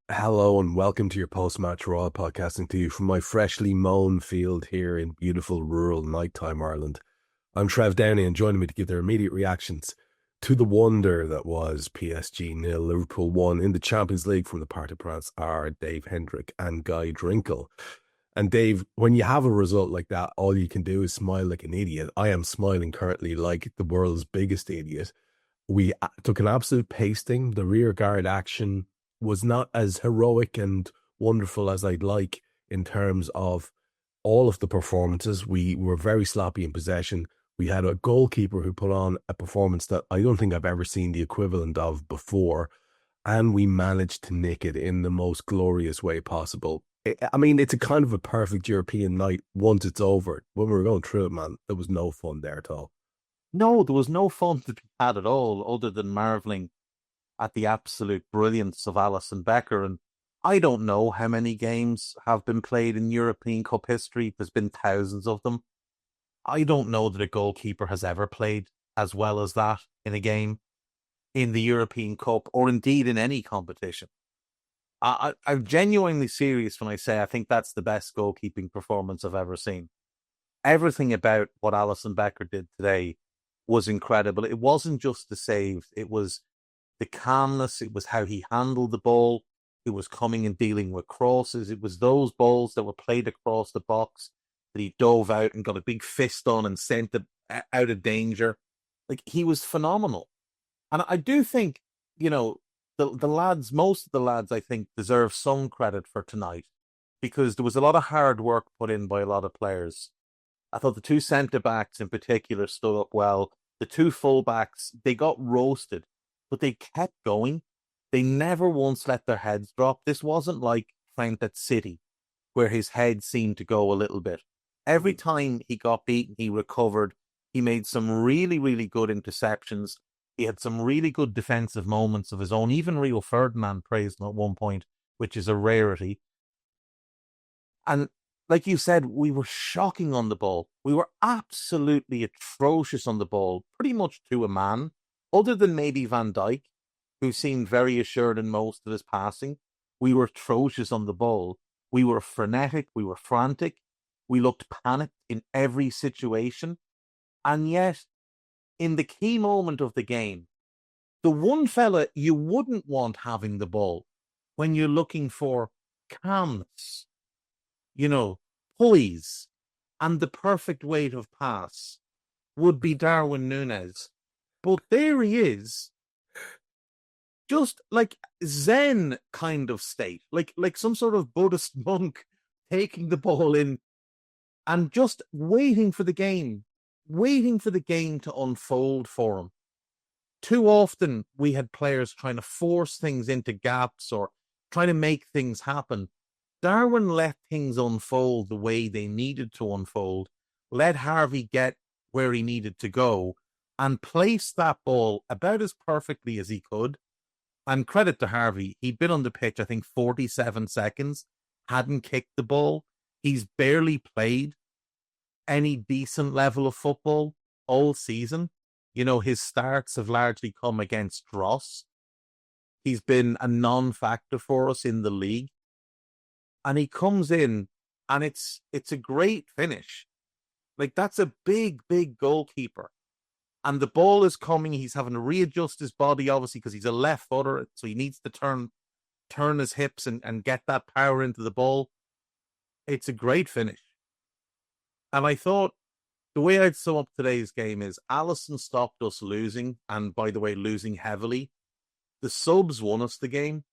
Hello and welcome to your post-match Raw podcasting to you from my freshly mown field here in beautiful rural nighttime Ireland. I'm Trev Downey and joining me to give their immediate reactions to the wonder that was PSG nil, Liverpool 1 in the Champions League from the Parc des Princes are Dave Hendrick and Guy Drinkel. And Dave, when you have a result like that, all you can do is smile like an idiot. I am smiling currently like the world's biggest idiot. We took an absolute pasting. The rear guard action was not as heroic and wonderful as I'd like in terms of all of the performances. We were very sloppy in possession. We had a goalkeeper who put on a performance that I don't think I've ever seen the equivalent of before. And we managed to nick it in the most glorious way possible. I mean, it's a kind of a perfect European night once it's over. When we were going through it, man, there was no fun there at all. No, there was no fun to be had at all, other than marveling at the absolute brilliance of Alisson Becker. And I don't know how many games have been played in European Cup history. There's been thousands of them. I don't know that a goalkeeper has ever played as well as that in a game in the European Cup or indeed in any competition. I'm genuinely serious when I say I think that's the best goalkeeping performance I've ever seen. Everything about what Alisson Becker did today was incredible. It wasn't just the save, it was the calmness, it was how he handled the ball, it was coming and dealing with crosses, it was those balls that were played across the box that he dove out and got a big fist on and sent it out of danger. Like, he was phenomenal. And I do think, you know, the lads, most of the lads, I think, deserve some credit for tonight because there was a lot of hard work put in by a lot of players. I thought the two centre backs in particular stood up well. The two full backs, they got roasted, but they kept going. They never once let their heads drop. This wasn't like Trent at City, where his head seemed to go a little bit. Every time he got beaten, he recovered. He made some really, really good interceptions. He had some really good defensive moments of his own. Even Rio Ferdinand praised him at one point, which is a rarity. And like you said, we were shocking on the ball. We were absolutely atrocious on the ball, pretty much to a man, other than maybe Van Dijk, who seemed very assured in most of his passing. We were atrocious on the ball. We were frenetic. We were frantic. We looked panicked in every situation. And yet, in the key moment of the game, the one fella you wouldn't want having the ball when you're looking for calmness, you know, poise, and the perfect weight of pass would be Darwin Núñez. But there he is, just like Zen kind of state, like some sort of Buddhist monk taking the ball in and just waiting for the game to unfold for him. Too often we had players trying to force things into gaps or trying to make things happen. Darwin let things unfold the way they needed to unfold, let Harvey get where he needed to go, and place that ball about as perfectly as he could. And credit to Harvey, he'd been on the pitch, I think, 47 seconds, hadn't kicked the ball. He's barely played any decent level of football all season. You know, his starts have largely come against Ross. He's been a non-factor for us in the league. And he comes in and it's a great finish. Like, that's a big, big goalkeeper. And the ball is coming. He's having to readjust his body, obviously, because he's a left footer. So he needs to turn his hips and get that power into the ball. It's a great finish. And I thought the way I'd sum up today's game is Alisson stopped us losing. And by the way, losing heavily. The subs won us the game.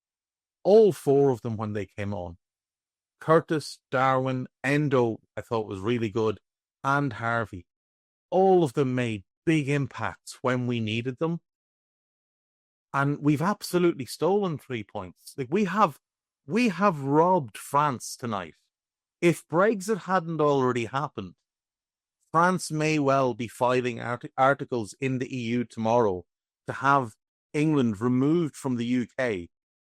All four of them when they came on. Curtis, Darwin, Endo, I thought was really good, and Harvey. All of them made big impacts when we needed them. And we've absolutely stolen 3 points. Like, we have robbed France tonight. If Brexit hadn't already happened, France may well be filing articles in the EU tomorrow to have England removed from the UK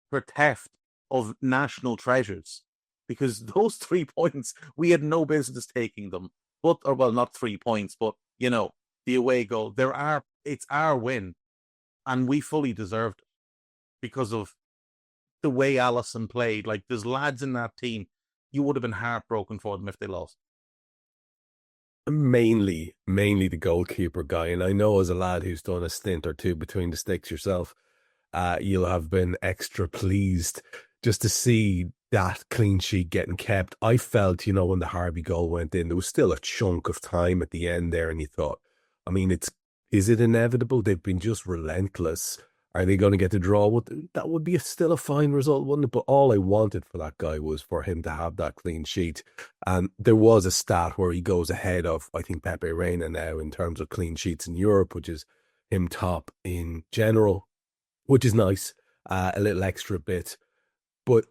for theft of national treasures. Because those 3 points, we had no business taking them. But, or well, not 3 points, but, you know, the away goal. It's our win. And we fully deserved it because of the way Alisson played. Like, there's lads in that team, you would have been heartbroken for them if they lost. Mainly the goalkeeper guy. And I know as a lad who's done a stint or two between the sticks yourself, you'll have been extra pleased just to see that clean sheet getting kept. I felt, when the Harvey goal went in, there was still a chunk of time at the end there, and you thought, I mean, is it inevitable? They've been just relentless. Are they going to get the draw? That would be still a fine result, wouldn't it? But all I wanted for that guy was for him to have that clean sheet. And there was a stat where he goes ahead of, I think, Pepe Reina now in terms of clean sheets in Europe, which is him top in general, which is nice, a little extra bit. But,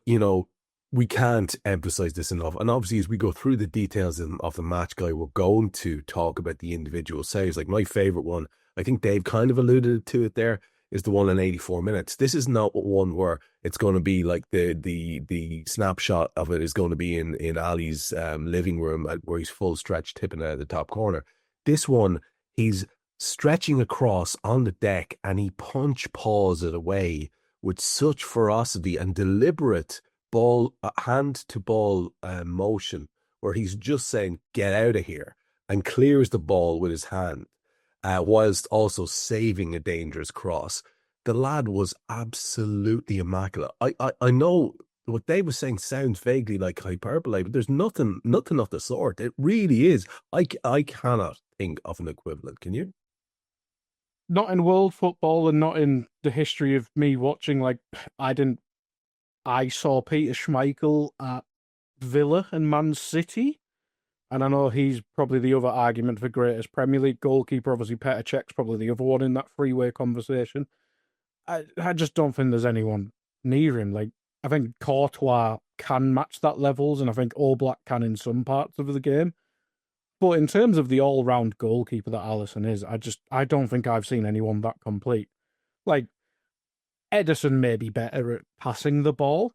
we can't emphasize this enough. And obviously, as we go through the details of the match, guy, we're going to talk about the individual saves. Like my favorite one, I think Dave kind of alluded to it there, is the one in 84 minutes. This is not one where it's going to be like the snapshot of it is going to be in Ali's living room where he's full stretch tipping out of the top corner. This one, he's stretching across on the deck and he punch paws it away with such ferocity and deliberate hand to ball motion, where he's just saying, get out of here, and clears the ball with his hand, whilst also saving a dangerous cross. The lad was absolutely immaculate. I know what Dave was saying sounds vaguely like hyperbole, but there's nothing of the sort. It really is. I cannot think of an equivalent. Can you? Not in world football and not in the history of me watching. Like, I saw Peter Schmeichel at Villa and Man City, and I know he's probably the other argument for greatest Premier League goalkeeper. Obviously, Petr Cech's probably the other one in that three-way conversation. I just don't think there's anyone near him. Like, I think Courtois can match that levels, and I think Oblak can in some parts of the game. But in terms of the all-round goalkeeper that Alisson is, I don't think I've seen anyone that complete. Like, Ederson may be better at passing the ball.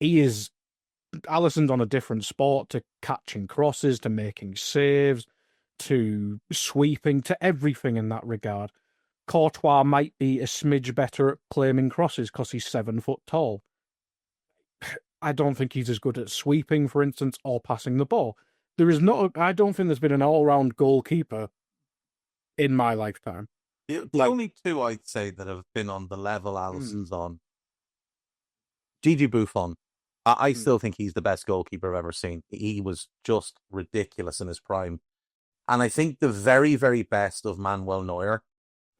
Alisson's on a different sport to catching crosses, to making saves, to sweeping, to everything in that regard. Courtois might be a smidge better at claiming crosses because he's 7 foot tall. I don't think he's as good at sweeping, for instance, or passing the ball. I don't think there's been an all-round goalkeeper in my lifetime. The only two I'd say that have been on the level Alisson's on, Gigi Buffon. I still think he's the best goalkeeper I've ever seen. He was just ridiculous in his prime. And I think the very, very best of Manuel Neuer.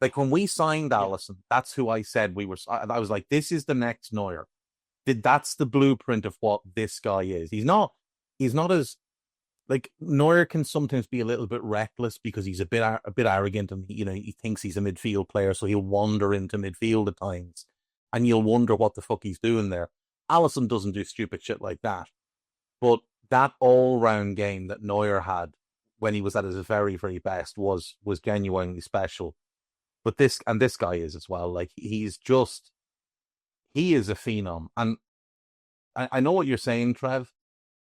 Like, when we signed Alisson, that's who I said I was like, this is the next Neuer. That's the blueprint of what this guy is. He's not as, like, Neuer can sometimes be a little bit reckless because he's a bit arrogant, and he thinks he's a midfield player, so he'll wander into midfield at times, and you'll wonder what the fuck he's doing there. Alisson doesn't do stupid shit like that, but that all-round game that Neuer had when he was at his very, very best was genuinely special. But this guy is as well. Like, he is a phenom, and I know what you're saying, Trev,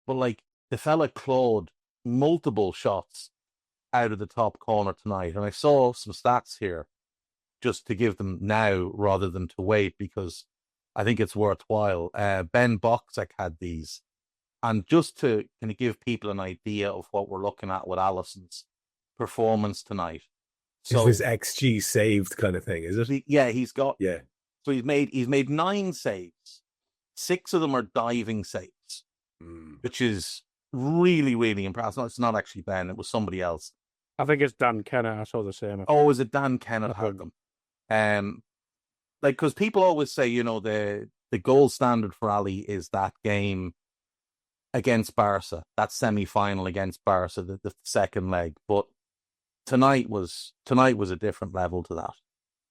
but like, the fella clawed multiple shots out of the top corner tonight. And I saw some stats here just to give them now rather than to wait, because I think it's worthwhile. Ben Boxek had these. And just to kind of give people an idea of what we're looking at with Alisson's performance tonight. So, is this XG saved kind of thing, is it? Yeah, he's got... Yeah. So he's made 9 saves. 6 of them are diving saves, which is really, really impressive. No, it's not actually Ben. It was somebody else. I think it's Dan Kennett. I saw the same. Oh, is it Dan Kennett had them? Like, because people always say, the gold standard for Ali is that game against Barca, that semi-final against Barca, the second leg. But tonight was a different level to that.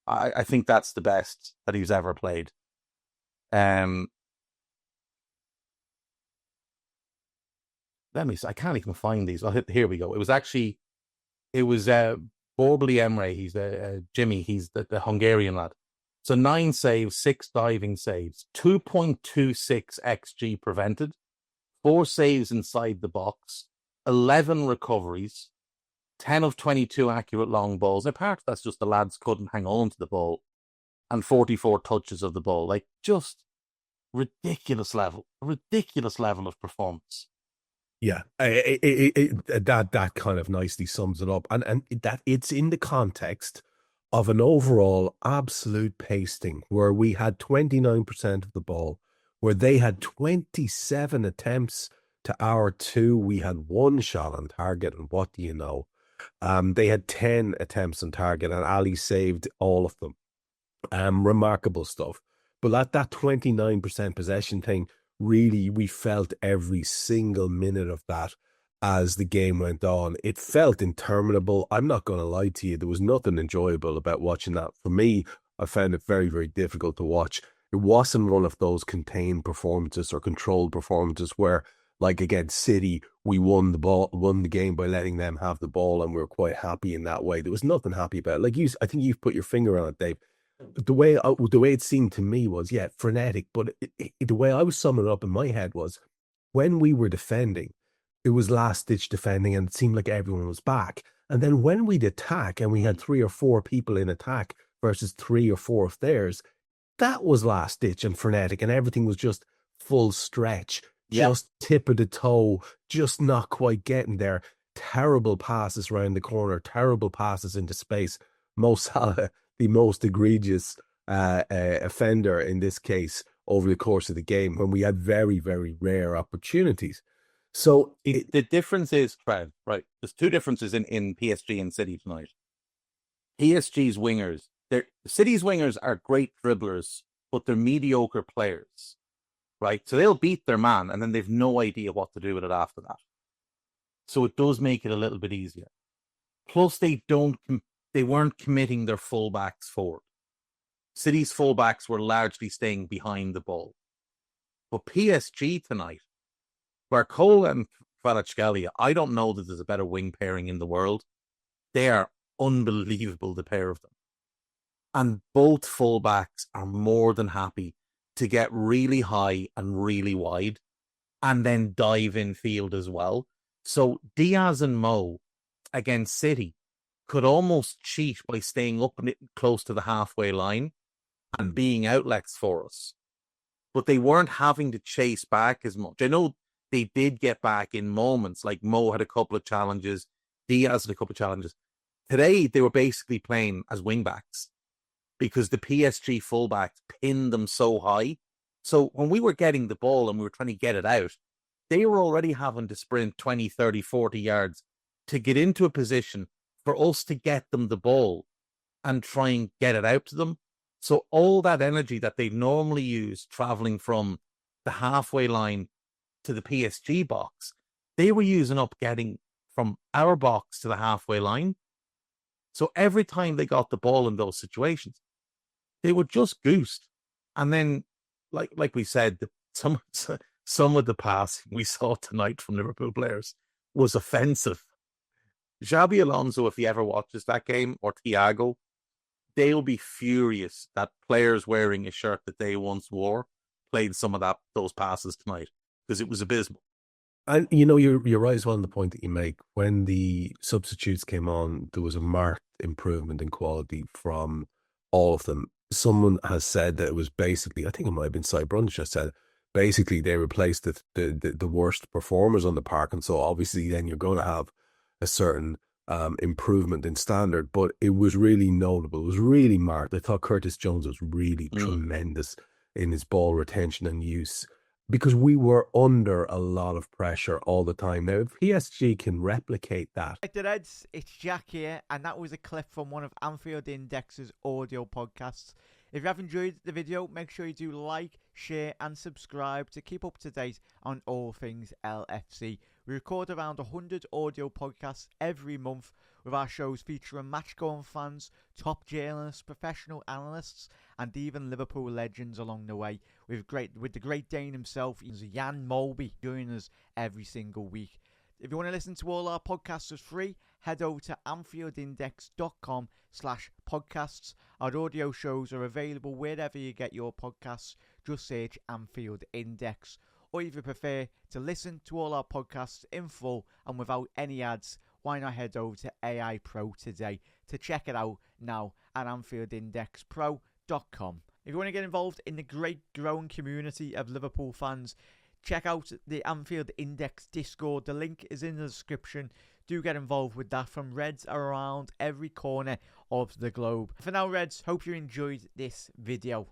I think that's the best that he's ever played. Let me see. I can't even find these. Here we go. It was Borbali Emre. He's Jimmy. He's the Hungarian lad. So 9 saves, 6 diving saves, 2.26 XG prevented, 4 saves inside the box, 11 recoveries, 10 of 22 accurate long balls. Now, part of that's just the lads couldn't hang on to the ball, and 44 touches of the ball. Like, just ridiculous level of performance. Yeah, that kind of nicely sums it up, and that it's in the context of an overall absolute pasting where we had 29% of the ball, where they had 27 attempts to our 2. We had 1 shot on target, and what do you know? They had 10 attempts on target, and Ali saved all of them. Remarkable stuff. But at that 29% possession thing, really, we felt every single minute of that as the game went on. It felt interminable. I'm not going to lie to you. There was nothing enjoyable about watching that. For me, I found it very, very difficult to watch. It wasn't one of those contained performances or controlled performances where, like against City, we won the game by letting them have the ball, and we were quite happy in that way. There was nothing happy about it. Like I think you've put your finger on it, Dave. The way it seemed to me was, yeah, frenetic, but the way I was summing it up in my head was when we were defending, it was last-ditch defending, and it seemed like everyone was back. And then when we'd attack and we had 3 or 4 people in attack versus 3 or 4 of theirs, that was last-ditch and frenetic, and everything was just full stretch, just tip of the toe, just not quite getting there. Terrible passes around the corner, terrible passes into space. Mo Salah, the most egregious offender in this case over the course of the game, when we had very, very rare opportunities. So the difference is, Trev, right? There's 2 differences in PSG and City tonight. PSG's wingers, City's wingers are great dribblers, but they're mediocre players, right? So they'll beat their man, and then they've no idea what to do with it after that. So it does make it a little bit easier. Plus, they weren't committing their fullbacks forward. City's fullbacks were largely staying behind the ball. But PSG tonight, Barcola and Kvaratskhelia, I don't know that there's a better wing pairing in the world. They are unbelievable, the pair of them. And both fullbacks are more than happy to get really high and really wide and then dive in field as well. So Diaz and Mo against City could almost cheat by staying up close to the halfway line and being outlets for us. But they weren't having to chase back as much. I know they did get back in moments, like Mo had a couple of challenges, Diaz had a couple of challenges. Today, they were basically playing as wingbacks because the PSG fullbacks pinned them so high. So when we were getting the ball and we were trying to get it out, they were already having to sprint 20, 30, 40 yards to get into a position for us to get them the ball and try and get it out to them. So all that energy that they normally use traveling from the halfway line to the PSG box, they were using up getting from our box to the halfway line. So every time they got the ball in those situations, they would just goose. And then, like we said, some of the passing we saw tonight from Liverpool players was offensive. Xabi Alonso, if he ever watches that game, or Thiago, they'll be furious that players wearing a shirt that they once wore played some of those passes tonight, because it was abysmal. And you're right as well on the point that you make. When the substitutes came on, there was a marked improvement in quality from all of them. Someone has said that it was basically, I think it might have been Cy Brunch just said, basically they replaced the worst performers on the park, and so obviously then you're going to have a certain improvement in standard. But it was really notable. It was really marked. I thought Curtis Jones was really tremendous in his ball retention and use, because we were under a lot of pressure all the time. Now, if PSG can replicate that. Right, the Reds, it's Jack here, and that was a clip from one of Anfield Index's audio podcasts. If you have enjoyed the video, make sure you do like, share, and subscribe to keep up to date on all things LFC. We record around 100 audio podcasts every month, with our shows featuring match-going fans, top journalists, professional analysts, and even Liverpool legends along the way, with the great Dane himself, Jan Molby, joining us every single week. If you want to listen to all our podcasts for free, head over to anfieldindex.com/podcasts. Our audio shows are available wherever you get your podcasts. Just search Anfield Index. Or if you prefer to listen to all our podcasts in full and without any ads, why not head over to AI Pro today to check it out now at anfieldindexpro.com. If you want to get involved in the great growing community of Liverpool fans, check out the Anfield Index Discord. The link is in the description. Do get involved with that, from Reds around every corner of the globe. For now, Reds, hope you enjoyed this video.